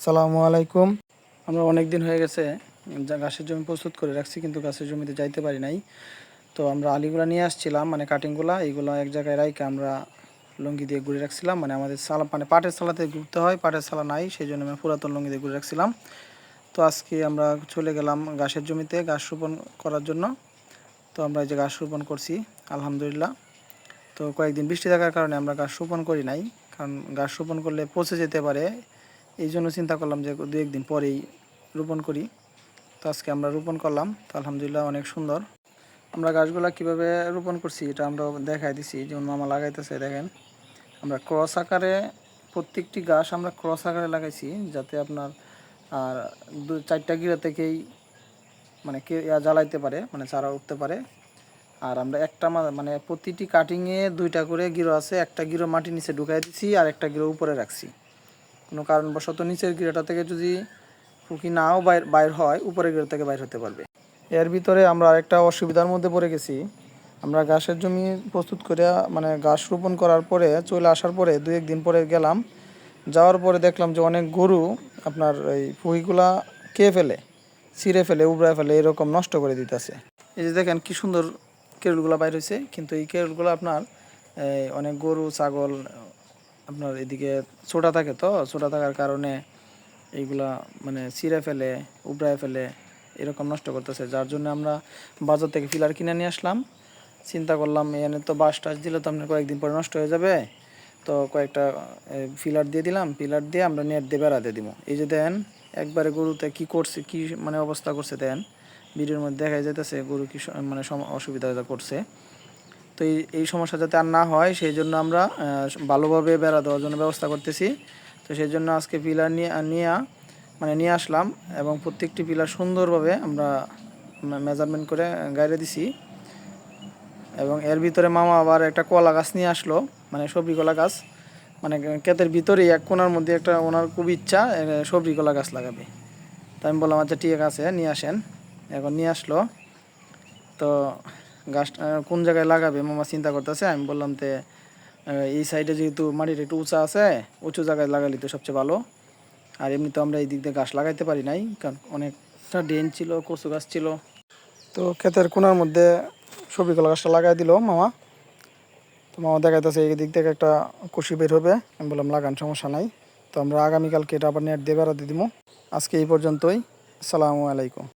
সালামু আলাইকুম। আমরা অনেক দিন হয়ে গেছে ঘাসের জমি প্রস্তুত করে রাখছি, কিন্তু ঘাসের জমিতে যাইতে পারি নাই। তো আমরা আলিগুলা নিয়ে আসছিলাম, মানে কাটিংগুলা, এইগুলো এক জায়গায় রাইকে আমরা লুঙ্গি দিয়ে ঘুরে রাখছিলাম। মানে আমাদের সালা, মানে পাটের সালাতে ঘুরতে হয়, পাটের সালা নাই, সেই জন্য আমরা পুরাতন লুঙ্গি দিয়ে ঘুরে রাখছিলাম। তো আজকে আমরা চলে গেলাম ঘাসের জমিতে ঘাস রোপণ করার জন্য। তো আমরা এই যে ঘাস রোপণ করছি আলহামদুলিল্লাহ। তো কয়েকদিন বৃষ্টি থাকার কারণে আমরা ঘাস রোপণ করি নাই, কারণ ঘাস রোপণ করলে পচে যেতে পারে। এই জন্য চিন্তা করলাম যে দু একদিন পরেই রোপণ করি। তো আজকে আমরা রোপণ করলাম, তো আলহামদুলিল্লাহ অনেক সুন্দর। আমরা গাছগুলা কিভাবে রোপণ করছি এটা আমরা দেখাই দিছি, যেমন মামা লাগাইতেছে দেখেন। আমরা ক্রস আকারে প্রত্যেকটি গাছ আমরা ক্রস আকারে লাগাইছি, যাতে আপনার আর 4টা গিরা থেকেই মানে কে জ্বালাইতে পারে, মানে চারা উঠতে পারে। আর আমরা একটা মানে প্রতিটি কাটিংয়ে 2টা করে গিরো আছে, একটা গিরো মাটির নিচে ঢুকাই দিছি আর একটা গিরো উপরে রাখছি। কোনো কারণবশত নিচের গিরাটা থেকে যদি ফুকি নাও বাইর হয়, উপরের গিরা থেকে বাইর হতে পারবে। এর ভিতরে আমরা আরেকটা অসুবিধার মধ্যে পড়ে গেছি। আমরা ঘাসের জমি প্রস্তুত করে, মানে ঘাস রোপণ করার পরে চলে আসার পরে 2-1 দিন পরে গেলাম, যাওয়ার পরে দেখলাম যে অনেক গরু আপনার এই ফুকিগুলা খেয়ে ফেলে, ছিঁড়ে ফেলে, উবড়ায় ফেলে, এরকম নষ্ট করে দিতেছে। এই যে দেখেন কি সুন্দর কেরুলগুলো বাইর হয়েছে, কিন্তু এই কেরুলগুলো আপনার অনেক গরু ছাগল আপনার এদিকে ছোটা থাকে, তো ছোটা থাকার কারণে এইগুলা মানে ছিঁড়ে ফেলে, উবড়ায় ফেলে, এরকম নষ্ট করতেছে। যার জন্য আমরা বাজার থেকে ফিলার কিনে নিয়ে আসলাম। চিন্তা করলাম এখানে তো বাঁশ টাস দিলে তো আপনার কয়েকদিন পরে নষ্ট হয়ে যাবে, তো কয়েকটা ফিলার দিয়ে দিলাম। ফিলার দিয়ে আমরা নেট দিয়ে বেড়াতে দিব। এই যে দেন একবারে গরুতে কি করছে, কি মানে অবস্থা করছে দেন, ভিডিওর মধ্যে দেখা যাইতেছে গরু কি মানে অসুবিধা করছে। তো এই সমস্যা যাতে আর না হয়, সেই জন্য আমরা ভালোভাবে বেড়া দেওয়ার জন্য ব্যবস্থা করতেছি। তো সেই জন্য আজকে পিলার নিয়ে আসলাম, এবং প্রত্যেকটি পিলার সুন্দরভাবে আমরা মেজারমেন্ট করে গাইড়ে দিছি। এবং এর ভিতরে মামা আবার একটা কলা গাছ নিয়ে আসলো, মানে সবজি কলা গাছ, মানে ক্ষেতের ভিতরেই এক কোণার মধ্যে একটা, ওনার খুব ইচ্ছা সবজি কলা গাছ লাগাবে। তো আমি বললাম আচ্ছা ঠিক আছে নিয়ে আসেন। এখন নিয়ে আসলো। তো গাছটা কোন জায়গায় লাগাবে মামা চিন্তা করতেছে। আমি বললাম যে এই সাইডে যেহেতু মাটিটা একটু উঁচা আছে, উঁচু জায়গায় লাগালে তো সবচেয়ে ভালো। আর এমনি তো আমরা এই দিক দিয়ে গাছ লাগাইতে পারি নাই, কারণ অনেকটা ড্রেন ছিল, কচু গাছ ছিল। তো ক্ষেতের কোনার মধ্যে সবজি কলা গাছটা লাগাই দিল মামা। তো মামা দেখাইতেছে এই দিক থেকে একটা কুশি বের হবে। আমি বললাম লাগান, সমস্যা নাই। তো আমরা আগামীকালকে এটা আবার নেট দিয়ে বেড়াতে দিব। আজকে এই পর্যন্তই। আসসালামু আলাইকুম।